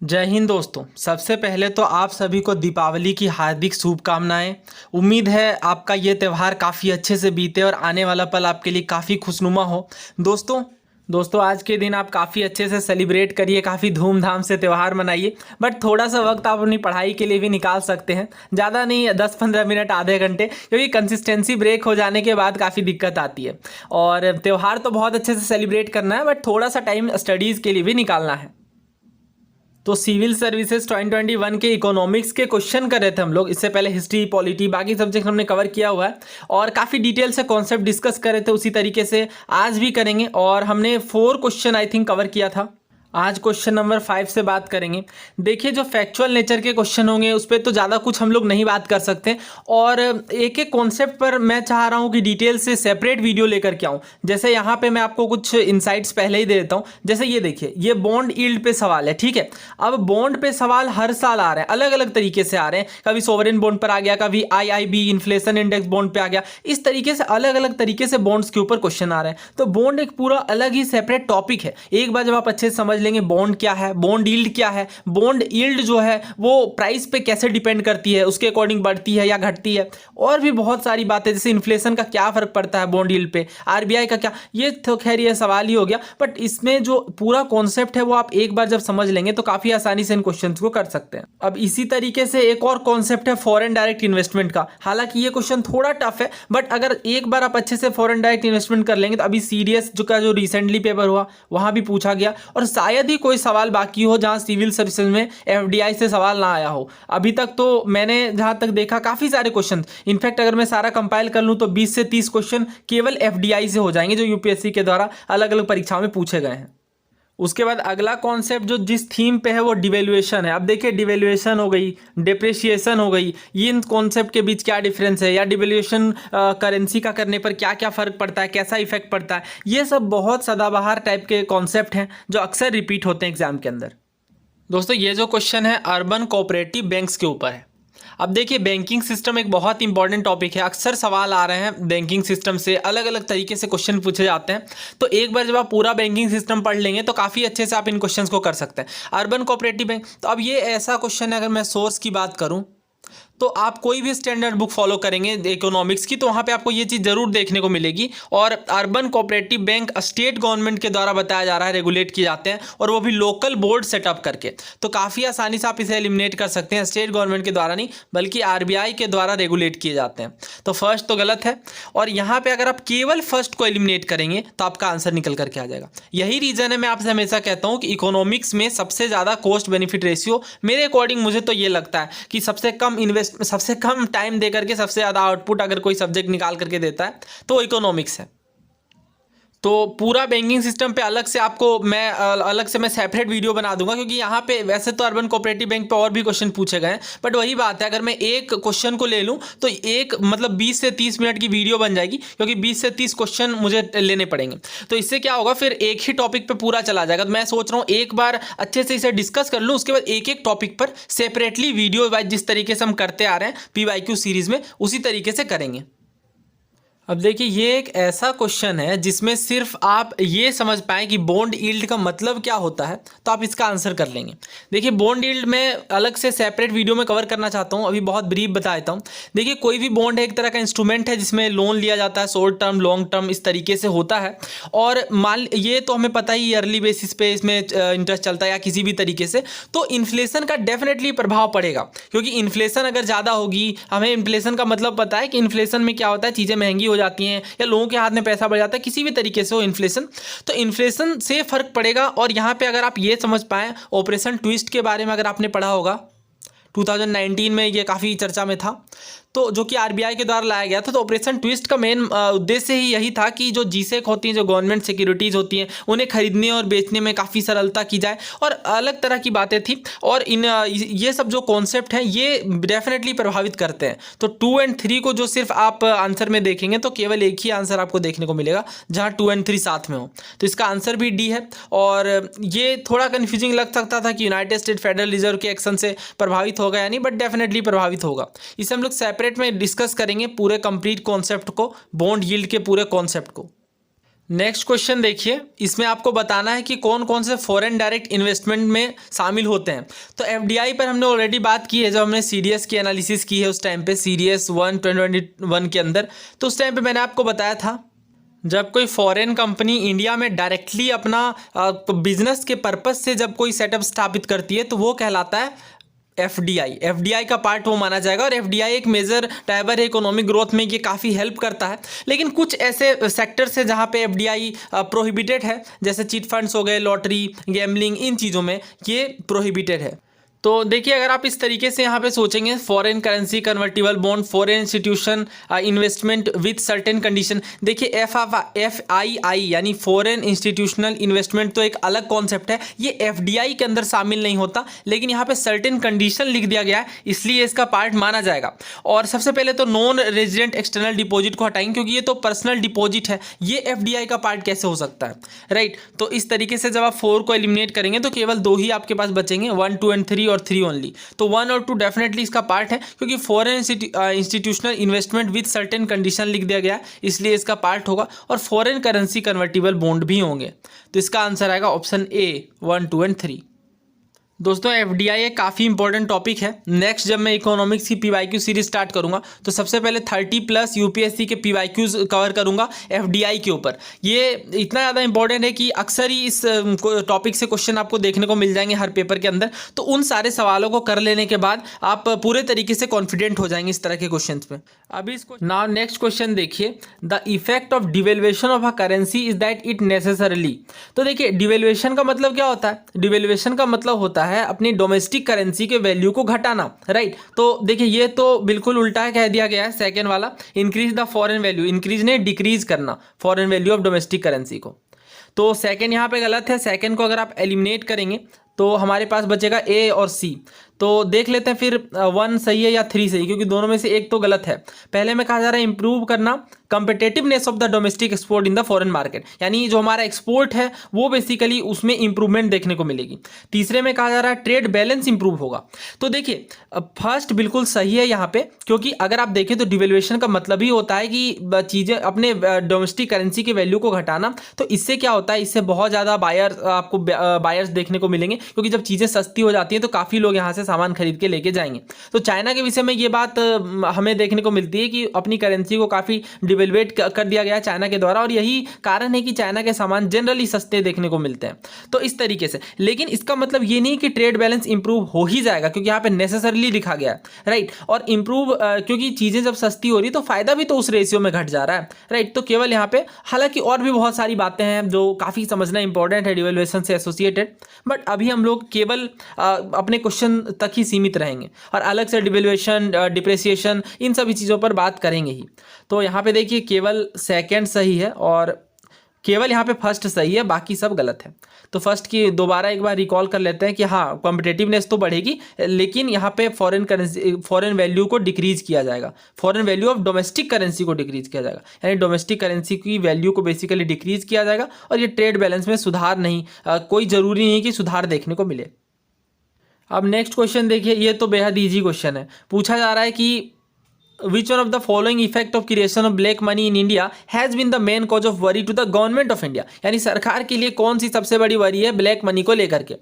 जय हिंद दोस्तों। सबसे पहले तो आप सभी को दीपावली की हार्दिक शुभकामनाएं। उम्मीद है आपका ये त्यौहार काफ़ी अच्छे से बीते और आने वाला पल आपके लिए काफ़ी खुशनुमा हो। दोस्तों आज के दिन आप काफ़ी अच्छे से सेलिब्रेट करिए, काफ़ी धूमधाम से त्यौहार मनाइए। बट थोड़ा सा वक्त आप अपनी पढ़ाई के लिए भी निकाल सकते हैं, ज़्यादा नहीं, 10-15 मिनट, आधे घंटे, क्योंकि कंसिस्टेंसी ब्रेक हो जाने के बाद काफ़ी दिक्कत आती है। और त्यौहार तो बहुत अच्छे से सेलिब्रेट करना है, बट थोड़ा सा टाइम स्टडीज़ के लिए भी निकालना है। तो सिविल सर्विसेज 2021 के इकोनॉमिक्स के क्वेश्चन कर रहे थे हम लोग। इससे पहले हिस्ट्री, पॉलिटी, बाकी सब्जेक्ट हमने कवर किया हुआ है और काफ़ी डिटेल से कॉन्सेप्ट डिस्कस कर रहे थे। उसी तरीके से आज भी करेंगे और हमने 4 क्वेश्चन आई थिंक कवर किया था। आज क्वेश्चन नंबर 5 से बात करेंगे। देखिए, जो फैक्चुअल नेचर के क्वेश्चन होंगे उस पर तो ज़्यादा कुछ हम लोग नहीं बात कर सकते और एक एक कॉन्सेप्ट पर मैं चाह रहा हूँ कि डिटेल से सेपरेट वीडियो लेकर के आऊँ। जैसे यहाँ पे मैं आपको कुछ इनसाइट्स पहले ही दे देता हूँ। जैसे ये देखिए, ये बॉन्ड यील्ड पे सवाल है, ठीक है। अब बॉन्ड पे सवाल हर साल आ रहे हैं, अलग अलग तरीके से आ रहे हैं। कभी सोवरेन बॉन्ड पर आ गया, कभी आईआईबी इन्फ्लेशन इंडेक्स बॉन्ड पे आ गया। इस तरीके से अलग अलग तरीके से बॉन्ड्स के ऊपर क्वेश्चन आ रहे हैं। तो बॉन्ड एक पूरा अलग ही सेपरेट टॉपिक है। एक बार जब आप अच्छे से समझ लेंगे बॉन्ड क्या है, बॉन्ड यील्ड क्या है, बॉन्ड यील्ड जो है वो प्राइस पे कैसे डिपेंड करती है, उसके अकॉर्डिंग बढ़ती है या घटती है, और भी बहुत सारी बातें, जैसे इन्फ्लेशन का क्या फर्क पड़ता है बॉन्ड यील्ड पे, आरबीआई का क्या, ये तो खैर ये सवाल ही हो गया। बट इसमें जो पूरा कॉन्सेप्ट है वो आप एक बार जब समझ लेंगे तो काफी आसानी से इन क्वेश्चंस को कर सकते हैं। अब इसी तरीके से एक और कॉन्सेप्ट है फॉरेन डायरेक्ट इन्वेस्टमेंट का। हालांकि ये क्वेश्चन थोड़ा टफ है, बट अगर एक बार आप अच्छे से फॉरेन डायरेक्ट इन्वेस्टमेंट कर लेंगे तो अभी सीडीएस जो रिसेंटली पेपर हुआ वहां भी पूछा गया, और शायद ही कोई सवाल बाकी हो जहां सिविल सर्विसेज में एफडीआई से सवाल ना आया हो। अभी तक तो मैंने जहां तक देखा काफी सारे क्वेश्चन, इनफैक्ट अगर मैं सारा कंपाइल कर लूं तो 20 से 30 क्वेश्चन केवल एफडीआई से हो जाएंगे, जो यूपीएससी के द्वारा अलग अलग परीक्षाओं में पूछे गए हैं। उसके बाद अगला कॉन्सेप्ट जो जिस थीम पे है वो डिवेल्युएशन है। अब देखिए, डिवेल्युएशन हो गई, डिप्रिसिएशन हो गई, ये इन कॉन्सेप्ट के बीच क्या डिफरेंस है, या डिवेल्युएशन करेंसी का करने पर क्या क्या फर्क पड़ता है, कैसा इफेक्ट पड़ता है, ये सब बहुत सदाबहार टाइप के कॉन्सेप्ट हैं जो अक्सर रिपीट होते हैं एग्जाम के अंदर। दोस्तों, ये जो क्वेश्चन है अर्बन कोऑपरेटिव बैंक्स के ऊपर है। अब देखिए, बैंकिंग सिस्टम एक बहुत इंपॉर्टेंट टॉपिक है। अक्सर सवाल आ रहे हैं बैंकिंग सिस्टम से, अलग अलग तरीके से क्वेश्चन पूछे जाते हैं। तो एक बार जब आप पूरा बैंकिंग सिस्टम पढ़ लेंगे तो काफ़ी अच्छे से आप इन क्वेश्चंस को कर सकते हैं। अर्बन कोऑपरेटिव बैंक, तो अब ये ऐसा क्वेश्चन है, अगर मैं सोर्स की बात करूं तो आप कोई भी स्टैंडर्ड बुक फॉलो करेंगे इकोनॉमिक्स की तो वहाँ पे आपको ये चीज़ जरूर देखने को मिलेगी। और urban cooperative bank state government के द्वारा बताया जा रहा है, रेगुलेट किए जाते हैं, और वो भी लोकल बोर्ड सेटअप करके। तो काफ़ी आसानी से आप इसे एलिमिनेट कर सकते हैं। स्टेट गवर्नमेंट के द्वारा नहीं, बल्कि आरबीआई के द्वारा रेगुलेट किए जाते हैं। तो फर्स्ट तो गलत है, और यहाँ पर अगर आप केवल फर्स्ट को एलिमिनेट करेंगे तो आपका आंसर निकल करके आ जाएगा। यही रीज़न है, मैं आपसे हमेशा कहता हूँ कि इकोनॉमिक्स में सबसे ज़्यादा कॉस्ट बेनिफिट रेशियो मेरे अकॉर्डिंग, मुझे तो ये लगता है कि सबसे कम टाइम दे करके सबसे ज़्यादा आउटपुट अगर कोई सब्जेक्ट निकाल करके देता है तो इकोनॉमिक्स है। तो पूरा बैंकिंग सिस्टम पे अलग से मैं सेपरेट वीडियो बना दूंगा, क्योंकि यहाँ पे वैसे तो अर्बन कोऑपरेटिव बैंक पे और भी क्वेश्चन पूछे गए हैं, बट वही बात है, अगर मैं एक क्वेश्चन को ले लूँ तो एक मतलब 20 से 30 मिनट की वीडियो बन जाएगी, क्योंकि 20 से 30 क्वेश्चन मुझे लेने पड़ेंगे। तो इससे क्या होगा, फिर एक ही टॉपिक पर पूरा चला जाएगा। तो मैं सोच रहा हूँ एक बार अच्छे से इसे डिस्कस कर लूँ, उसके बाद एक एक टॉपिक पर सेपरेटली वीडियो वाइज, जिस तरीके से हम करते आ रहे हैं PYQ सीरीज में, उसी तरीके से करेंगे। अब देखिए, ये एक ऐसा क्वेश्चन है जिसमें सिर्फ आप ये समझ पाएँ कि बॉन्ड यील्ड का मतलब क्या होता है तो आप इसका आंसर कर लेंगे। देखिए, बॉन्ड यील्ड मैं अलग से सेपरेट वीडियो में कवर करना चाहता हूँ, अभी बहुत ब्रीफ बता देता हूँ। देखिए, कोई भी बॉन्ड है एक तरह का इंस्ट्रूमेंट है जिसमें लोन लिया जाता है, शॉर्ट टर्म, लॉन्ग टर्म, इस तरीके से होता है। और मान ये तो हमें पता ही, ईयरली बेसिस पे इसमें इंटरेस्ट चलता है या किसी भी तरीके से। तो इन्फ्लेशन का डेफिनेटली प्रभाव पड़ेगा, क्योंकि इन्फ्लेशन अगर ज़्यादा होगी, हमें इन्फ्लेशन का मतलब पता है कि इन्फ्लेशन में क्या होता है, चीज़ें महंगी हो जाती हैं या लोगों के हाथ में पैसा बढ़ जाता है, किसी भी तरीके से हो इन्फ्लेशन, तो इन्फ्लेशन से फर्क पड़ेगा। और यहाँ पे अगर आप ये समझ पाएँ, ऑपरेशन ट्विस्ट के बारे में अगर आपने पढ़ा होगा, 2019 में ये काफ़ी चर्चा में था, तो जो कि आरबीआई के द्वारा लाया गया था। तो ऑपरेशन ट्विस्ट का मेन उद्देश्य ही यही था कि जो जीसेक होती हैं, जो गवर्नमेंट सिक्योरिटीज़ होती हैं, उन्हें खरीदने और बेचने में काफ़ी सरलता की जाए, और अलग तरह की बातें थी। और ये सब जो कॉन्सेप्ट हैं ये डेफिनेटली प्रभावित करते हैं। तो 2 और 3 को जो सिर्फ आप आंसर में देखेंगे तो केवल एक ही आंसर आपको देखने को मिलेगा जहाँ 2 और 3 साथ में हो। तो इसका आंसर भी डी है। और ये थोड़ा कन्फ्यूजिंग लग सकता था कि यूनाइटेड स्टेट फेडरल रिजर्व के एक्शन से प्रभावित होगा या नहीं, बट डेफिनेटली प्रभावित होगा। इसे हम लोग सेपरेट में डिस्कस करेंगे पूरे कंप्लीट कॉन्सेप्ट को, बॉन्ड यील्ड के पूरे कॉन्सेप्ट को। नेक्स्ट क्वेश्चन देखिए, इसमें आपको बताना है कि कौन कौन से फॉरेन डायरेक्ट इन्वेस्टमेंट में शामिल होते हैं। तो एफडीआई पर हमने ऑलरेडी बात की है, जब हमने सीडीएस की एनालिसिस की है उस टाइम पे, सीडीएस 2021 के अंदर। तो उस टाइम पे मैंने आपको बताया था, जब कोई फॉरेन कंपनी इंडिया में डायरेक्टली अपना बिजनेस के पर्पस से जब कोई सेटअप स्थापित करती है तो वो कहलाता है एफडीआई का पार्ट वो माना जाएगा। और एफडीआई एक मेजर ड्राइवर है इकोनॉमिक ग्रोथ में, ये काफ़ी हेल्प करता है। लेकिन कुछ ऐसे सेक्टर्स है जहाँ पे एफडीआई प्रोहिबिटेड है, जैसे चिट फंड्स हो गए, लॉटरी, गैम्बलिंग, इन चीज़ों में ये प्रोहिबिटेड है। तो देखिए, अगर आप इस तरीके से यहाँ पे सोचेंगे, foreign currency convertible bond, foreign institution investment with certain condition. देखिए FII यानी फॉरेन इंस्टीट्यूशनल इन्वेस्टमेंट तो एक अलग कॉन्सेप्ट है, ये एफडीआई के अंदर शामिल नहीं होता, लेकिन यहाँ पे सर्टेन कंडीशन लिख दिया गया है, इसलिए इसका पार्ट माना जाएगा। और सबसे पहले तो नॉन रेजिडेंट एक्सटर्नल डिपॉजिट को हटाएंगे, क्योंकि ये तो पर्सनल डिपॉजिट है, ये एफडीआई का पार्ट कैसे हो सकता है, राइट। तो इस तरीके से जब आप 4 को एलिमिनेट करेंगे तो केवल 2 ही आपके पास बचेंगे, 1, 2 एंड 3 और 3 ओनली। तो 1 और 2 डेफिनेटली इसका पार्ट है, क्योंकि foreign institutional investment with certain condition लिख दिया गया है, इसलिए इसका पार्ट होगा। और फॉरेन करेंसी कन्वर्टिबल बॉन्ड भी होंगे, तो इसका आंसर आएगा ऑप्शन ए, 1, 2 एंड 3। दोस्तों एफडीआई एक काफ़ी इंपॉर्टेंट टॉपिक है। नेक्स्ट जब मैं इकोनॉमिक्स की पीवाईक्यू सीरीज स्टार्ट करूंगा तो सबसे पहले 30+ यूपीएससी के पीवाईक्यूज कवर करूंगा एफडीआई के ऊपर। ये इतना ज़्यादा इंपॉर्टेंट है कि अक्सर ही इस टॉपिक से क्वेश्चन आपको देखने को मिल जाएंगे हर पेपर के अंदर। तो उन सारे सवालों को कर लेने के बाद आप पूरे तरीके से कॉन्फिडेंट हो जाएंगे इस तरह के क्वेश्चन पे। अभी इसको नाउ नेक्स्ट क्वेश्चन देखिए, the effect of devaluation of a currency is that it necessarily. तो देखिए, डिवेल्युएशन का मतलब क्या होता है? डिवेल्युएशन का मतलब होता है अपनी डोमेस्टिक करेंसी के वैल्यू को घटाना, राइट। तो देखिए, ये तो बिल्कुल उल्टा कह दिया गया है, सेकेंड वाला increase the foreign value, increase ने डिक्रीज करना foreign value of domestic currency को। तो सेकेंड यहाँ पे गलत है, सेकेंड को अगर आप एलिमिनेट करेंगे तो हमारे पास बचेगा ए और सी। तो देख लेते हैं फिर 1 सही है या 3 सही, क्योंकि दोनों में से एक तो गलत है। पहले में कहा जा रहा है इंप्रूव करना competitiveness of the domestic export in the foreign market, यानी जो हमारा एक्सपोर्ट है वो बेसिकली उसमें इंप्रूवमेंट देखने को मिलेगी। तीसरे में कहा जा रहा है ट्रेड बैलेंस इंप्रूव होगा। तो देखिए, फर्स्ट बिल्कुल सही है यहाँ पे, क्योंकि अगर आप देखें तो डिवेल्युएशन का मतलब ही होता है कि चीज़ें अपने डोमेस्टिक करेंसी की वैल्यू को घटाना। तो इससे क्या होता है, इससे बहुत ज़्यादा आपको बायर्स देखने को मिलेंगे, क्योंकि जब चीज़ें सस्ती हो जाती हैं तो काफ़ी लोग यहाँ से सामान खरीद के लेके जाएंगे। तो चाइना के विषय में ये बात हमें देखने को मिलती है कि अपनी करेंसी को काफ़ी डिवेल्युएट कर दिया गया चाइना के द्वारा, और यही कारण है कि चाइना के सामान जनरली सस्ते देखने को मिलते हैं। तो इस तरीके से, लेकिन इसका मतलब ये नहीं कि ट्रेड बैलेंस इंप्रूव हो ही जाएगा, क्योंकि यहाँ पे नेसेसरली लिखा गया है, राइट। और इंप्रूव क्योंकि चीज़ें जब सस्ती हो रही तो फायदा भी तो उस रेशियो में घट जा रहा है, राइट। तो केवल यहाँ पे, हालांकि और भी बहुत सारी बातें हैं जो काफ़ी समझना इंपॉर्टेंट है डिवेल्युएशन से एसोसिएटेड, बट अभी हम लोग केवल अपने क्वेश्चन तक ही सीमित रहेंगे, और अलग से डिवेल्युएशन, डिप्रेसिएशन, इन सभी चीज़ों पर बात करेंगे ही। तो यहाँ पे देखिए, केवल सेकंड सही है और केवल यहाँ पे फर्स्ट सही है, बाकी सब गलत है। तो फर्स्ट की दोबारा एक बार रिकॉल कर लेते हैं कि हाँ, कॉम्पिटेटिवनेस तो बढ़ेगी, लेकिन यहाँ पे फॉरेन करेंसी, फॉरेन वैल्यू को डिक्रीज किया जाएगा, foreign value of domestic currency को डिक्रीज किया जाएगा, यानी डोमेस्टिक करेंसी की वैल्यू को बेसिकली डिक्रीज किया जाएगा। और ये ट्रेड बैलेंस में सुधार नहीं, कोई ज़रूरी नहीं कि सुधार देखने को मिले। अब नेक्स्ट क्वेश्चन देखिए, ये तो बेहद ईजी क्वेश्चन है। पूछा जा रहा है कि Which one of the following effect of creation of black money in India has been the main cause of worry to the government of India? यानी सरकार के लिए कौन सी सबसे बड़ी वरी है ब्लैक मनी को लेकर के?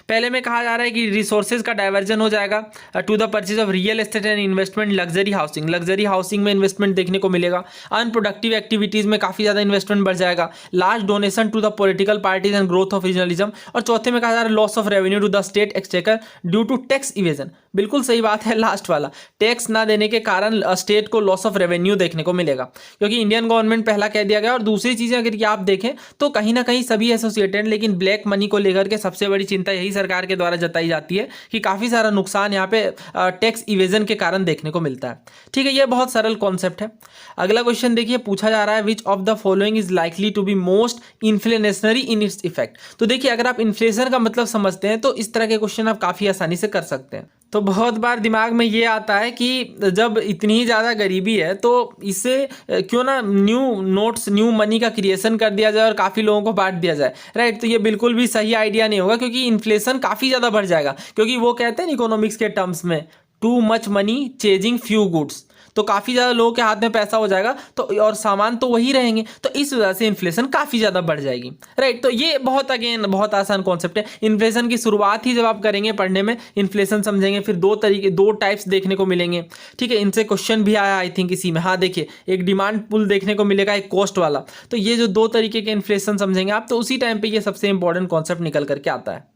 पहले में कहा जा रहा है कि रिसोर्सेज का डाइवर्जन हो जाएगा to the purchase of real estate and investment luxury housing, luxury housing में इन्वेस्टमेंट देखने को मिलेगा। अनप्रोडक्टिव एक्टिविटीज में काफ़ी ज़्यादा इन्वेस्टमेंट बढ़ जाएगा। Large donation to the political parties and growth of regionalism. और चौथे में कहा जा रहा है loss of revenue to the state exchequer due to tax evasion. बिल्कुल सही बात है लास्ट वाला, टैक्स ना देने के कारण स्टेट को लॉस ऑफ रेवेन्यू देखने को मिलेगा, क्योंकि इंडियन गवर्नमेंट पहला कह दिया गया। और दूसरी चीज़ें अगर आप देखें तो कहीं ना कहीं सभी एसोसिएटेड, लेकिन ब्लैक मनी को लेकर के सबसे बड़ी चिंता यही सरकार के द्वारा जताई जाती है कि काफ़ी सारा नुकसान यहाँ पे टैक्स इवेजन के कारण देखने को मिलता है। ठीक है, ये बहुत सरल कॉन्सेप्ट है। अगला क्वेश्चन देखिए, पूछा जा रहा है which of the following is likely to be most inflationary in its effect. तो देखिए, अगर आप इन्फ्लेशन का मतलब समझते हैं तो इस तरह के क्वेश्चन आप काफ़ी आसानी से कर सकते हैं। तो बहुत बार दिमाग में ये आता है कि जब इतनी ज़्यादा गरीबी है तो इससे क्यों ना न्यू नोट्स, न्यू मनी का क्रिएशन कर दिया जाए और काफ़ी लोगों को बांट दिया जाए, राइट। तो ये बिल्कुल भी सही आइडिया नहीं होगा, क्योंकि इन्फ्लेशन काफ़ी ज़्यादा बढ़ जाएगा, क्योंकि वो कहते हैं इकोनॉमिक्स के टर्म्स में too much money chasing few goods. तो काफ़ी ज़्यादा लोगों के हाथ में पैसा हो जाएगा, तो और सामान तो वही रहेंगे, तो इस वजह से इन्फ्लेशन काफ़ी ज़्यादा बढ़ जाएगी। राइट, तो ये बहुत आसान कॉन्सेप्ट है। इन्फ्लेशन की शुरुआत ही जब आप करेंगे पढ़ने में, इन्फ्लेशन समझेंगे, फिर दो टाइप्स देखने को मिलेंगे। ठीक है, इनसे क्वेश्चन भी आया आई थिंक इसी में। हाँ देखिए, एक डिमांड पुल देखने को मिलेगा, एक कॉस्ट वाला। तो ये जो दो तरीके के इन्फ्लेशन समझेंगे आप, तो उसी टाइम पे ये सबसे इंपॉर्टेंट कॉन्सेप्ट निकल करके आता है।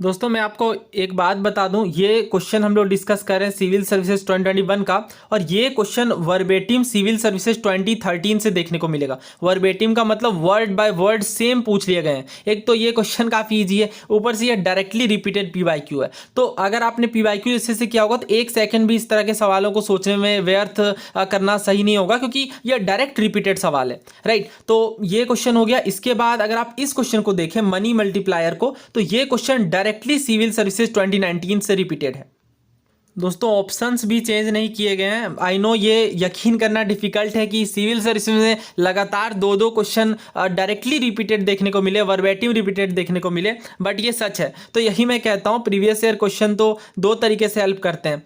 दोस्तों मैं आपको एक बात बता दूं, ये क्वेश्चन हम लोग डिस्कस कर रहे हैं सिविल सर्विसेज 2021 का, और ये क्वेश्चन वर्बेटिम सिविल सर्विसेज 2013 से देखने को मिलेगा। वर्बेटिम का मतलब वर्ड बाय वर्ड सेम पूछ लिए गए हैं। एक तो ये क्वेश्चन काफ़ी ईजी है, ऊपर से ये डायरेक्टली रिपीटेड पीवाईक्यू है। तो अगर आपने पीवाईक्यू जैसे से किया होगा तो एक सेकंड भी इस तरह के सवालों को सोचने में व्यर्थ करना सही नहीं होगा, क्योंकि यह डायरेक्ट रिपीटेड सवाल है। राइट, तो ये क्वेश्चन हो गया। इसके बाद अगर आप इस क्वेश्चन को देखें, मनी मल्टीप्लायर को, तो ये क्वेश्चन डायरेक्टली सिविल सर्विसेज 2019 से रिपीटेड है। दोस्तों ऑप्शंस भी चेंज नहीं किए गए हैं। आई नो ये यकीन करना डिफिकल्ट है कि सिविल सर्विसेज में लगातार दो क्वेश्चन डायरेक्टली रिपीटेड देखने को मिले, वर्बेटिम रिपीटेड देखने को मिले, बट ये सच है। तो यही मैं कहता हूँ, प्रीवियस ईयर क्वेश्चन तो दो तरीके से हेल्प करते हैं।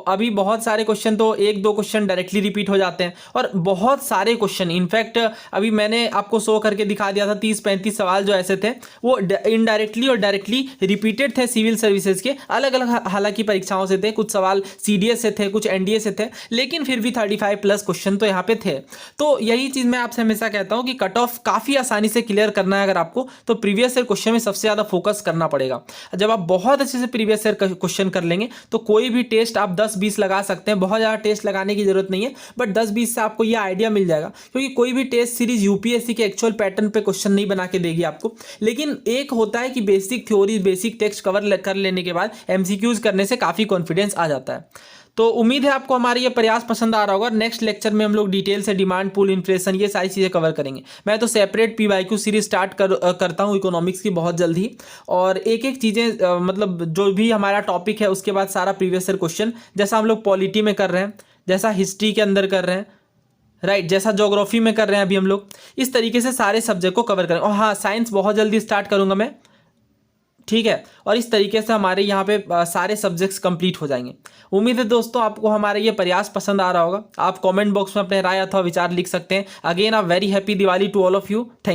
अभी बहुत सारे क्वेश्चन तो एक दो क्वेश्चन डायरेक्टली रिपीट हो जाते हैं, और बहुत सारे क्वेश्चन इनफैक्ट अभी मैंने आपको शो करके दिखा दिया था, 30-35 सवाल जो ऐसे थे वो इनडायरेक्टली और डायरेक्टली रिपीटेड थे सिविल सर्विसेज के। अलग अलग हालांकि परीक्षाओं से थे, कुछ सवाल सीडीएस से थे, कुछ एनडीए से थे, लेकिन फिर भी 35+ क्वेश्चन तो यहाँ पे थे। तो यही चीज़ मैं आपसे हमेशा कहता हूँ कि कट ऑफ काफ़ी आसानी से क्लियर करना है अगर आपको, तो प्रीवियस ईयर क्वेश्चन में सबसे ज़्यादा फोकस करना पड़ेगा। जब आप बहुत अच्छे से प्रीवियस ईयर क्वेश्चन कर लेंगे तो कोई भी टेस्ट आप 10-20 लगा सकते हैं। बहुत ज़्यादा टेस्ट लगाने की जरूरत नहीं है, बट 10-20 से आपको ये आइडिया मिल जाएगा, क्योंकि कोई भी टेस्ट सीरीज यूपीएससी के एक्चुअल पैटर्न पे क्वेश्चन नहीं बना के देगी आपको। लेकिन एक होता है कि basic theory, basic text cover कर लेने के बाद एमसीक्यूज करने से काफ़ी कॉन्फिडेंस आ जाता है। तो उम्मीद है आपको हमारा ये प्रयास पसंद आ रहा होगा। नेक्स्ट लेक्चर में हम लोग डिटेल से डिमांड पुल, इन्फ्लेशन, ये सारी चीज़ें कवर करेंगे। मैं तो सेपरेट पीवाईक्यू सीरीज स्टार्ट करता हूँ इकोनॉमिक्स की बहुत जल्द ही, और एक एक चीज़ें मतलब जो भी हमारा टॉपिक है उसके बाद सारा प्रीवियस ईयर क्वेश्चन, जैसा हम लोग पॉलिटी में कर रहे हैं, जैसा हिस्ट्री के अंदर कर रहे हैं, राइट, जैसा ज्योग्राफी में कर रहे हैं अभी हम लोग, इस तरीके से सारे सब्जेक्ट को कवर करें। और हाँ, साइंस बहुत जल्दी स्टार्ट करूँगा मैं, ठीक है, और इस तरीके से हमारे यहाँ पे सारे सब्जेक्ट्स कंप्लीट हो जाएंगे। उम्मीद है दोस्तों आपको हमारा ये प्रयास पसंद आ रहा होगा। आप कमेंट बॉक्स में अपने राय अथवा विचार लिख सकते हैं। Again a very happy Diwali to all of you. Thank